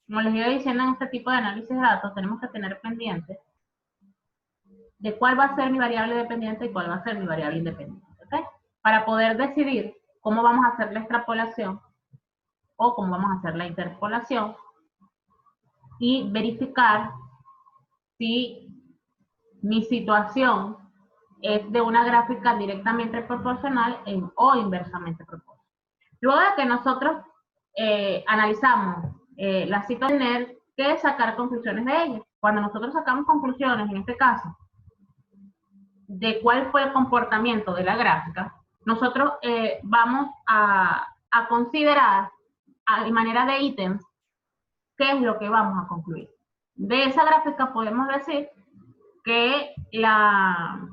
como les iba diciendo, en este tipo de análisis de datos tenemos que tener pendiente de cuál va a ser mi variable dependiente y cuál va a ser mi variable independiente, ¿ok? Para poder decidir cómo vamos a hacer la extrapolación o cómo vamos a hacer la interpolación y verificar si mi situación es de una gráfica directamente proporcional o inversamente proporcional. Luego de que nosotros analizamos la situación, tener que sacar conclusiones de ella. Cuando nosotros sacamos conclusiones, en este caso, de cuál fue el comportamiento de la gráfica, nosotros vamos a considerar de manera de ítems qué es lo que vamos a concluir. De esa gráfica podemos decir que la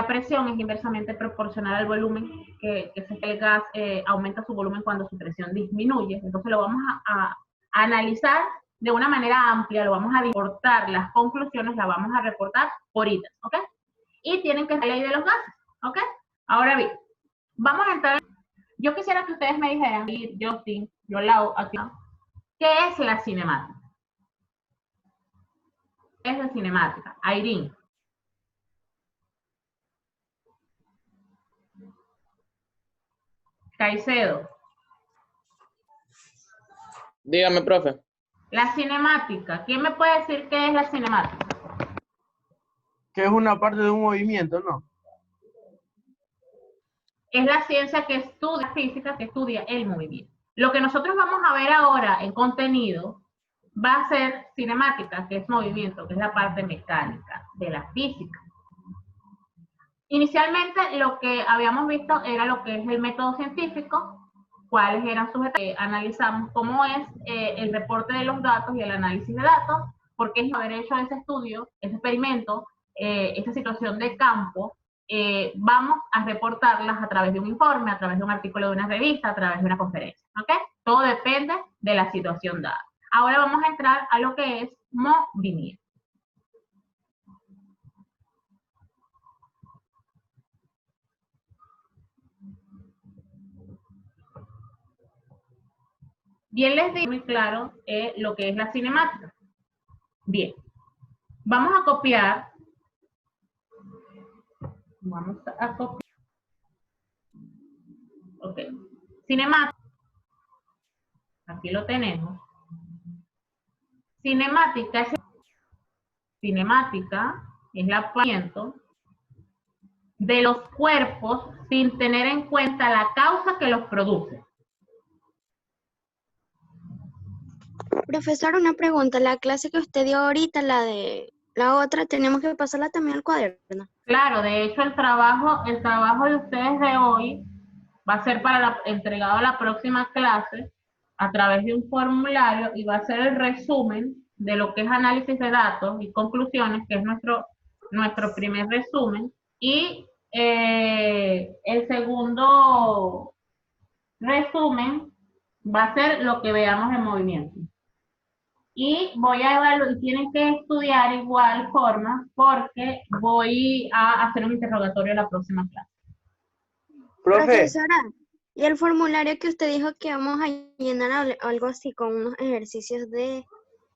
presión es inversamente proporcional al volumen, que el gas aumenta su volumen cuando su presión disminuye. Entonces lo vamos a analizar de una manera amplia, lo vamos a reportar, las conclusiones las vamos a reportar por ítems, ¿ok? Y tienen que ser la ley de los gases, ¿ok? Ahora bien, vamos a entrar. Yo quisiera que ustedes me dijeran, Justin, Yolau, aquí, ¿qué es la cinemática? ¿Qué es la cinemática? Irene. Caicedo. Dígame, profe. La cinemática. ¿Quién me puede decir qué es la cinemática? Que es una parte de un movimiento, ¿no? Es la ciencia que estudia, física que estudia el movimiento. Lo que nosotros vamos a ver ahora en contenido va a ser cinemática, que es movimiento, que es la parte mecánica de la física. Inicialmente lo que habíamos visto era lo que es el método científico, cuáles eran sus etapas, analizamos cómo es el reporte de los datos y el análisis de datos, porque es haber hecho ese estudio, ese experimento, esa situación de campo, vamos a reportarlas a través de un informe, a través de un artículo de una revista, a través de una conferencia, ¿ok? Todo depende de la situación dada. Ahora vamos a entrar a lo que es movimiento. Bien les digo muy claro lo que es la cinemática. Bien, vamos a copiar. Vamos a copiar. Ok, cinemática. Aquí lo tenemos. Cinemática es el apagamiento de los cuerpos sin tener en cuenta la causa que los produce. Profesor, una pregunta. La clase que usted dio ahorita, la otra, tenemos que pasarla también al cuaderno. Claro, de hecho el trabajo de ustedes de hoy va a ser entregado a la próxima clase a través de un formulario y va a ser el resumen de lo que es análisis de datos y conclusiones, que es nuestro primer resumen. Y el segundo resumen va a ser lo que veamos en movimiento. Y voy a evaluar, tienen que estudiar igual forma porque voy a hacer un interrogatorio en la próxima clase. Profe, Profesora, y el formulario que usted dijo que vamos a llenar algo así con unos ejercicios de,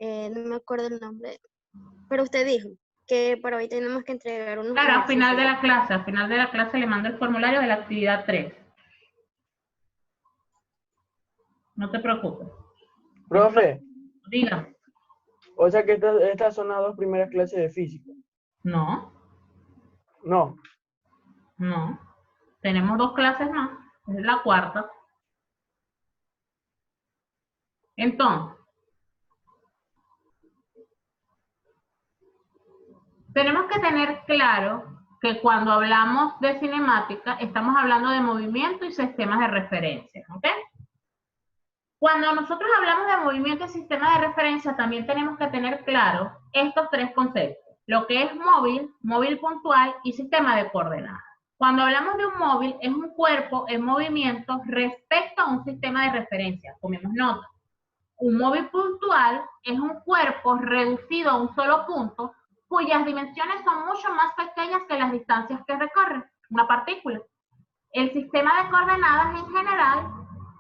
no me acuerdo el nombre, pero usted dijo que por hoy tenemos que entregar unos Claro, al final ejercicios. de la clase le mando el formulario de la actividad 3. No te preocupes. profe, Diga. o sea que estas son las dos primeras clases de física. No, No. no. Tenemos 2 clases más. Es la cuarta. Entonces, tenemos que tener claro que cuando hablamos de cinemática, estamos hablando de movimiento y sistemas de referencia, ¿ok? Cuando nosotros hablamos de movimiento y sistemas de referencia, también tenemos que tener claro estos 3 conceptos. Lo que es móvil, móvil puntual y sistema de coordenadas. Cuando hablamos de un móvil, es un cuerpo en movimiento respecto a un sistema de referencia. Tomemos nota. Un móvil puntual es un cuerpo reducido a un solo punto cuyas dimensiones son mucho más pequeñas que las distancias que recorre una partícula. El sistema de coordenadas en general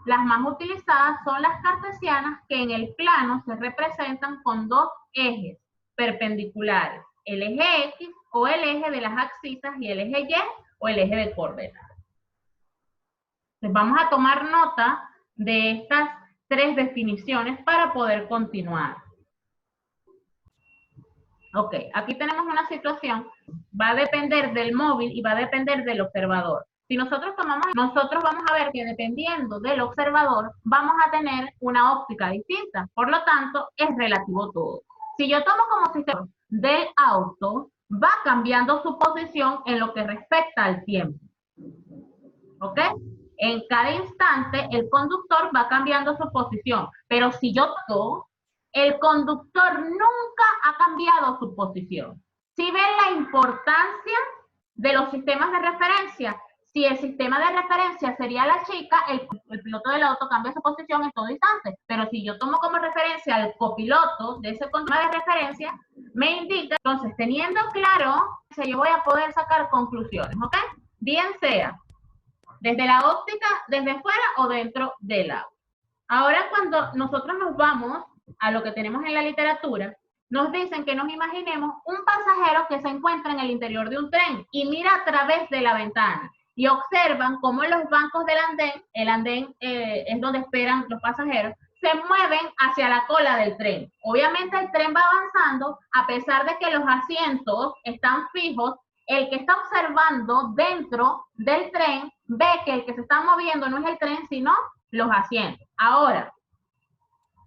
las más utilizadas son las cartesianas, que en el plano se representan con dos ejes perpendiculares, el eje X o el eje de las abscisas y el eje Y o el eje de coordenadas. Entonces vamos a tomar nota de estas tres definiciones para poder continuar. Ok, aquí tenemos una situación, va a depender del móvil y va a depender del observador. Si nosotros vamos a ver que dependiendo del observador, vamos a tener una óptica distinta. Por lo tanto, es relativo todo. Si yo tomo como sistema del auto, va cambiando su posición en lo que respecta al tiempo. ¿Ok? En cada instante, el conductor va cambiando su posición. Pero si yo toco, el conductor nunca ha cambiado su posición. Si ven la importancia de los sistemas de referencia, si el sistema de referencia sería la chica, el piloto del auto cambia su posición en todo instante. Pero si yo tomo como referencia al copiloto de ese sistema de referencia, me indica, entonces, teniendo claro, yo voy a poder sacar conclusiones, ¿ok? Bien sea desde la óptica, desde fuera o dentro del auto. Ahora, cuando nosotros nos vamos a lo que tenemos en la literatura, nos dicen que nos imaginemos un pasajero que se encuentra en el interior de un tren y mira a través de la ventana y observan cómo los bancos del andén, el andén es donde esperan los pasajeros, se mueven hacia la cola del tren. Obviamente el tren va avanzando, a pesar de que los asientos están fijos, el que está observando dentro del tren ve que el que se está moviendo no es el tren, sino los asientos. Ahora,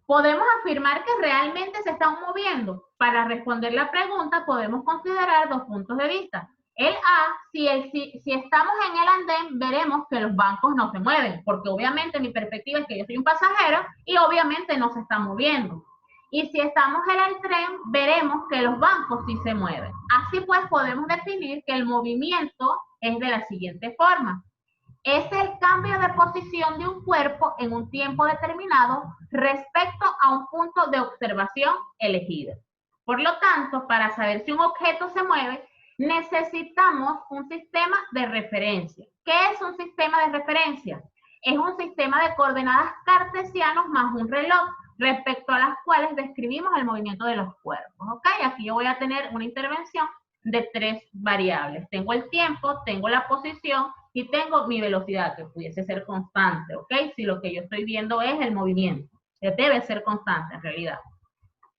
¿podemos afirmar que realmente se están moviendo? Para responder la pregunta, podemos considerar dos puntos de vista. El A, si estamos en el andén, veremos que los bancos no se mueven, porque obviamente mi perspectiva es que yo soy un pasajero y obviamente no se están moviendo. Y si estamos en el tren, veremos que los bancos sí se mueven. Así pues, podemos definir que el movimiento es de la siguiente forma. Es el cambio de posición de un cuerpo en un tiempo determinado respecto a un punto de observación elegido. Por lo tanto, para saber si un objeto se mueve, necesitamos un sistema de referencia. ¿Qué es un sistema de referencia? Es un sistema de coordenadas cartesianos más un reloj, respecto a las cuales describimos el movimiento de los cuerpos. ¿Ok? Aquí yo voy a tener una intervención de tres variables. Tengo el tiempo, tengo la posición y tengo mi velocidad, que pudiese ser constante. ¿Ok? Si lo que yo estoy viendo es el movimiento, que debe ser constante en realidad.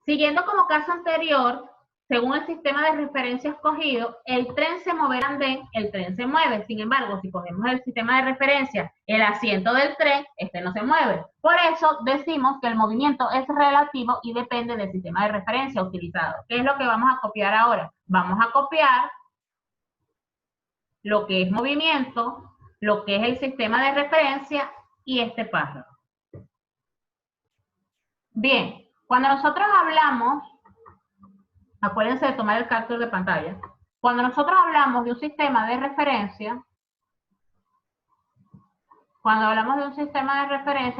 Siguiendo como caso anterior, según el sistema de referencia escogido, el tren se moverá en andén, el tren se mueve. Sin embargo, si cogemos el sistema de referencia, el asiento del tren, este no se mueve. Por eso decimos que el movimiento es relativo y depende del sistema de referencia utilizado. ¿Qué es lo que vamos a copiar ahora? Vamos a copiar lo que es movimiento, lo que es el sistema de referencia y este párrafo. Bien, cuando nosotros hablamos, acuérdense de tomar el capture de pantalla. Cuando nosotros hablamos de un sistema de referencia,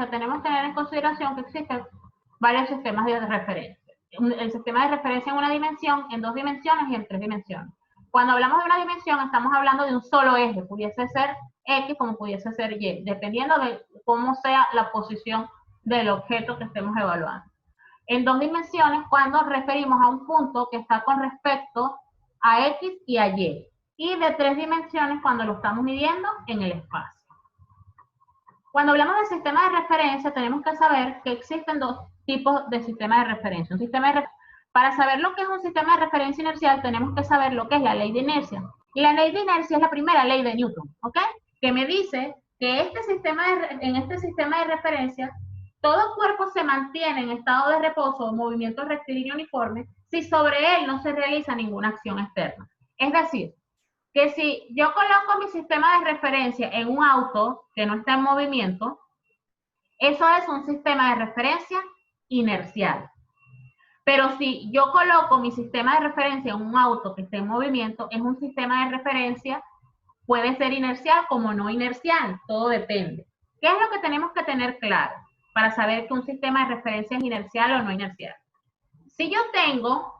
tenemos que tener en consideración que existen varios sistemas de referencia. El sistema de referencia en una dimensión, en dos dimensiones y en tres dimensiones. Cuando hablamos de una dimensión, estamos hablando de un solo eje, pudiese ser X como pudiese ser Y, dependiendo de cómo sea la posición del objeto que estemos evaluando. En dos dimensiones, cuando referimos a un punto que está con respecto a X y a Y. Y de tres dimensiones, cuando lo estamos midiendo en el espacio. Cuando hablamos de sistema de referencia, tenemos que saber que existen dos tipos de sistema de referencia. Para saber lo que es un sistema de referencia inercial, tenemos que saber lo que es la ley de inercia. Y la ley de inercia es la primera ley de Newton, ¿ok? Que me dice que en este sistema de referencia, todo cuerpo se mantiene en estado de reposo o movimiento rectilíneo uniforme si sobre él no se realiza ninguna acción externa. Es decir, que si yo coloco mi sistema de referencia en un auto que no está en movimiento, eso es un sistema de referencia inercial. Pero si yo coloco mi sistema de referencia en un auto que esté en movimiento, es un sistema de referencia, puede ser inercial como no inercial, todo depende. ¿Qué es lo que tenemos que tener claro para saber que un sistema de referencia es inercial o no inercial? Si yo tengo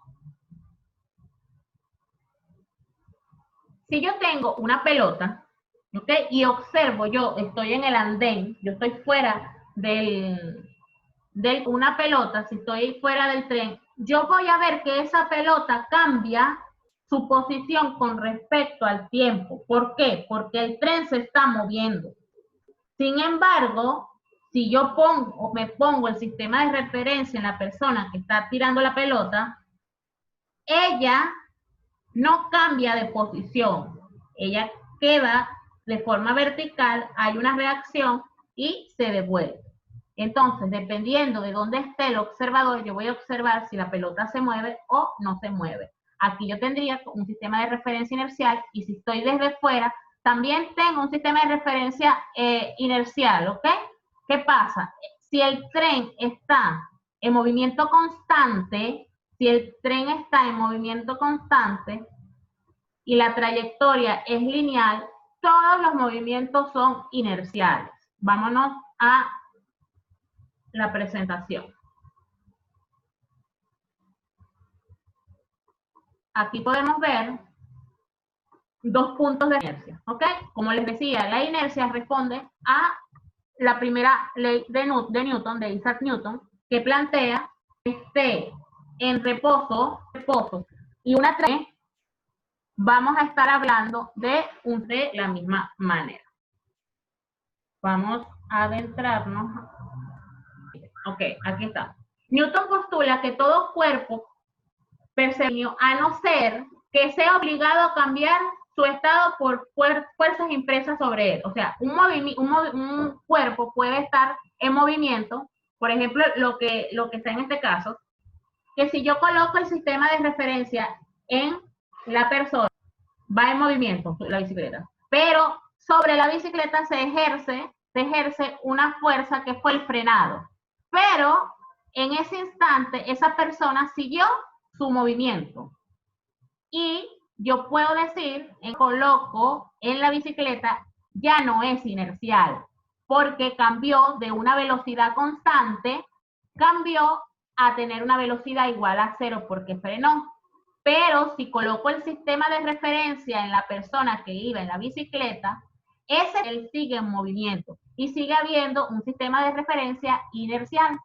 una pelota ¿ok? Y observo, yo estoy en el andén, yo estoy fuera de una pelota, si estoy fuera del tren, yo voy a ver que esa pelota cambia su posición con respecto al tiempo. ¿Por qué? Porque el tren se está moviendo. Sin embargo, si yo me pongo el sistema de referencia en la persona que está tirando la pelota, ella no cambia de posición. Ella queda de forma vertical, hay una reacción y se devuelve. Entonces, dependiendo de dónde esté el observador, yo voy a observar si la pelota se mueve o no se mueve. Aquí yo tendría un sistema de referencia inercial y si estoy desde fuera, también tengo un sistema de referencia inercial, ¿ok? ¿Qué pasa? Si el tren está en movimiento constante, si el tren está en movimiento constante y la trayectoria es lineal, todos los movimientos son inerciales. Vámonos a la presentación. Aquí podemos ver dos puntos de inercia, ¿ok? Como les decía, la inercia responde a la primera ley de Newton, de Isaac Newton, que plantea que esté en reposo y una tren, vamos a estar hablando de la misma manera. Vamos a adentrarnos. Ok, aquí está. Newton postula que todo cuerpo percibido, a no ser que sea obligado a cambiar su estado por fuerzas impresas sobre él. O sea, un cuerpo puede estar en movimiento, por ejemplo, lo que está en este caso, que si yo coloco el sistema de referencia en la persona, va en movimiento la bicicleta, pero sobre la bicicleta se ejerce una fuerza que fue el frenado, pero en ese instante esa persona siguió su movimiento y yo puedo decir, coloco en la bicicleta, ya no es inercial, porque cambió de una velocidad constante, cambió a tener una velocidad igual a 0 porque frenó. Pero si coloco el sistema de referencia en la persona que iba en la bicicleta, él sigue en movimiento y sigue habiendo un sistema de referencia inercial.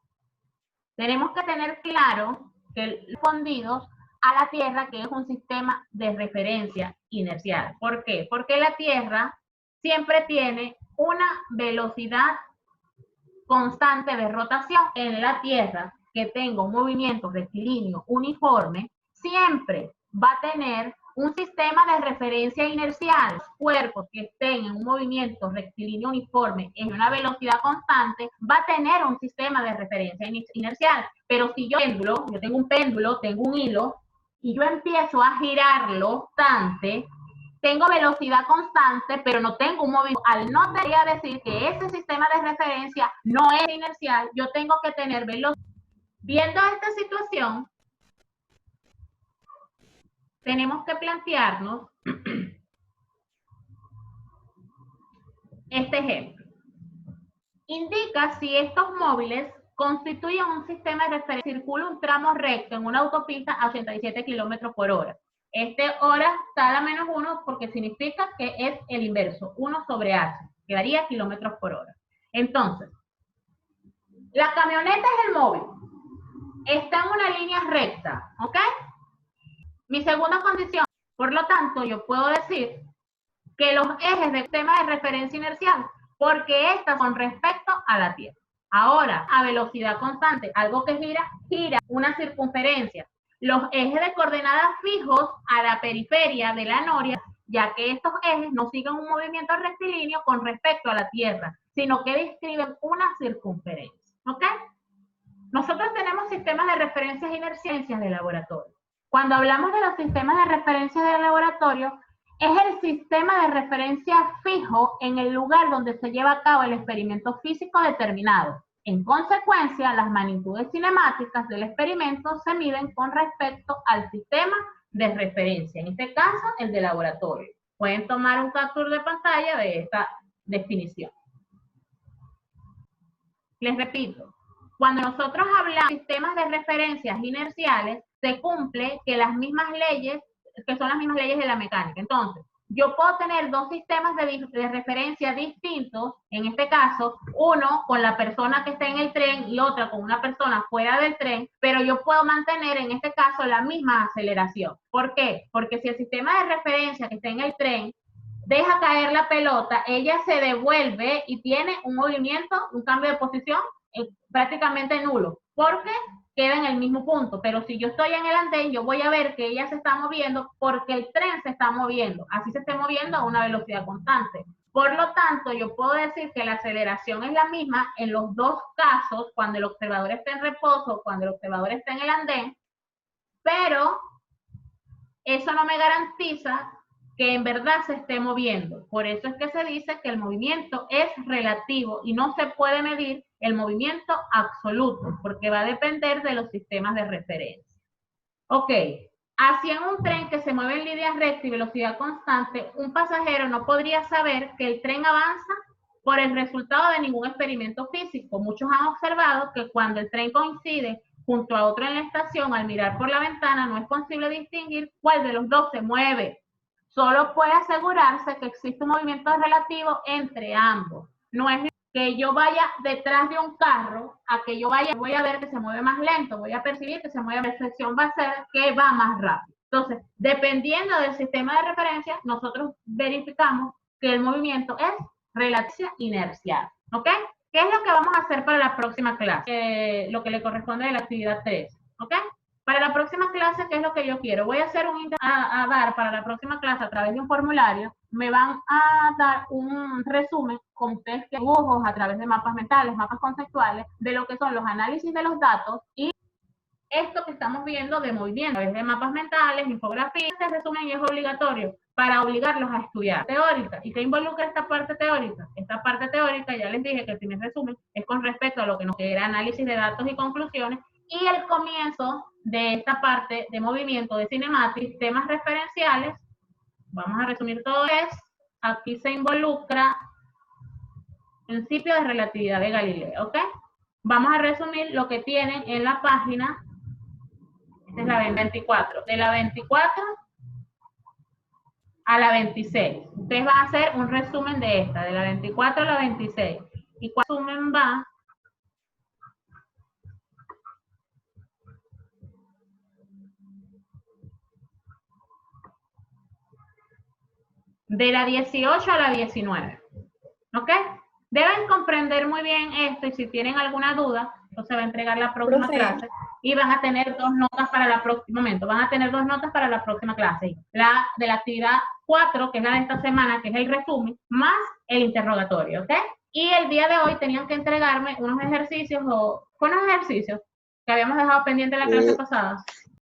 Tenemos que tener claro que respondidos a la Tierra, que es un sistema de referencia inercial. ¿Por qué? Porque la Tierra siempre tiene una velocidad constante de rotación. En la Tierra, que tenga un movimiento rectilíneo uniforme, siempre va a tener un sistema de referencia inercial. Los cuerpos que estén en un movimiento rectilíneo uniforme en una velocidad constante va a tener un sistema de referencia inercial. Pero si yo tengo un péndulo, tengo un hilo, y yo empiezo a girarlo constante, tengo velocidad constante, pero no tengo un movimiento. Al no debería decir que ese sistema de referencia no es inercial, yo tengo que tener velocidad. Viendo esta situación, tenemos que plantearnos este ejemplo. Indica si estos móviles constituyen un sistema de referencia. Circula un tramo recto en una autopista a 87 kilómetros por hora. Hora está a la menos 1 porque significa que es el inverso, 1 sobre h, que daría kilómetros por hora. Entonces, la camioneta es el móvil, está en una línea recta, ¿ok? Mi segunda condición, por lo tanto, yo puedo decir que los ejes del sistema de referencia inercial, porque estas son respecto a la Tierra. Ahora, a velocidad constante, algo que gira una circunferencia. Los ejes de coordenadas fijos a la periferia de la noria, ya que estos ejes no siguen un movimiento rectilíneo con respecto a la Tierra, sino que describen una circunferencia. ¿Ok? Nosotros tenemos sistemas de referencias inerciales de laboratorio. Cuando hablamos de los sistemas de referencia de laboratorio, es el sistema de referencia fijo en el lugar donde se lleva a cabo el experimento físico determinado. En consecuencia, las magnitudes cinemáticas del experimento se miden con respecto al sistema de referencia, en este caso, el de laboratorio. Pueden tomar un capture de pantalla de esta definición. Les repito, cuando nosotros hablamos de sistemas de referencias inerciales, se cumple que las mismas leyes, que son las mismas leyes de la mecánica. Entonces, yo puedo tener dos sistemas de referencia distintos, en este caso, uno con la persona que está en el tren y otra con una persona fuera del tren, pero yo puedo mantener en este caso la misma aceleración. ¿Por qué? Porque si el sistema de referencia que está en el tren deja caer la pelota, ella se devuelve y tiene un movimiento, un cambio de posición prácticamente nulo, porque queda en el mismo punto. Pero si yo estoy en el andén, yo voy a ver que ella se está moviendo porque el tren se está moviendo, así se esté moviendo a una velocidad constante. Por lo tanto, yo puedo decir que la aceleración es la misma en los dos casos, cuando el observador está en reposo, cuando el observador está en el andén, pero eso no me garantiza que en verdad se esté moviendo. Por eso es que se dice que el movimiento es relativo y no se puede medir el movimiento absoluto, porque va a depender de los sistemas de referencia. Ok, así en un tren que se mueve en línea recta y velocidad constante, un pasajero no podría saber que el tren avanza por el resultado de ningún experimento físico. Muchos han observado que cuando el tren coincide junto a otro en la estación, al mirar por la ventana no es posible distinguir cuál de los dos se mueve. Solo puede asegurarse que existe un movimiento relativo entre ambos. No es que yo vaya detrás de un carro, a que yo voy a ver que se mueve más lento, voy a percibir que se mueve, la percepción va a ser que va más rápido. Entonces, dependiendo del sistema de referencia, nosotros verificamos que el movimiento es relativo inercial. ¿Ok? ¿Qué es lo que vamos a hacer para la próxima clase? Lo que le corresponde de la actividad 3. ¿Ok? Para la próxima clase, ¿qué es lo que yo quiero? Voy a hacer a dar para la próxima clase a través de un formulario. Me van a dar un resumen con ustedes que dibujos a través de mapas mentales, mapas conceptuales, de lo que son los análisis de los datos y esto que estamos viendo de movimiento, a través de mapas mentales, infografías. Este resumen es obligatorio para obligarlos a estudiar teórica. ¿Y qué involucra esta parte teórica? Esta parte teórica, ya les dije que el primer resumen es con respecto a lo que nos queda análisis de datos y conclusiones. Y el comienzo de esta parte de movimiento de Cinematrix, temas referenciales, vamos a resumir todo esto. Aquí se involucra el principio de relatividad de Galileo, ¿ok? Vamos a resumir lo que tienen en la página, esta es la 24, de la 24 a la 26. Ustedes van a hacer un resumen de esta, de la 24 a la 26. Y cuando el resumen va de la 18 a la 19. ¿Ok? Deben comprender muy bien esto y si tienen alguna duda, entonces va a entregar la próxima clase y van a tener dos notas para la próxima momento. Van a tener dos notas para la próxima clase. La de la actividad 4, que es la de esta semana, que es el resumen, más el interrogatorio, ¿ok? Y el día de hoy tenían que entregarme unos ejercicios que habíamos dejado pendiente la clase pasada.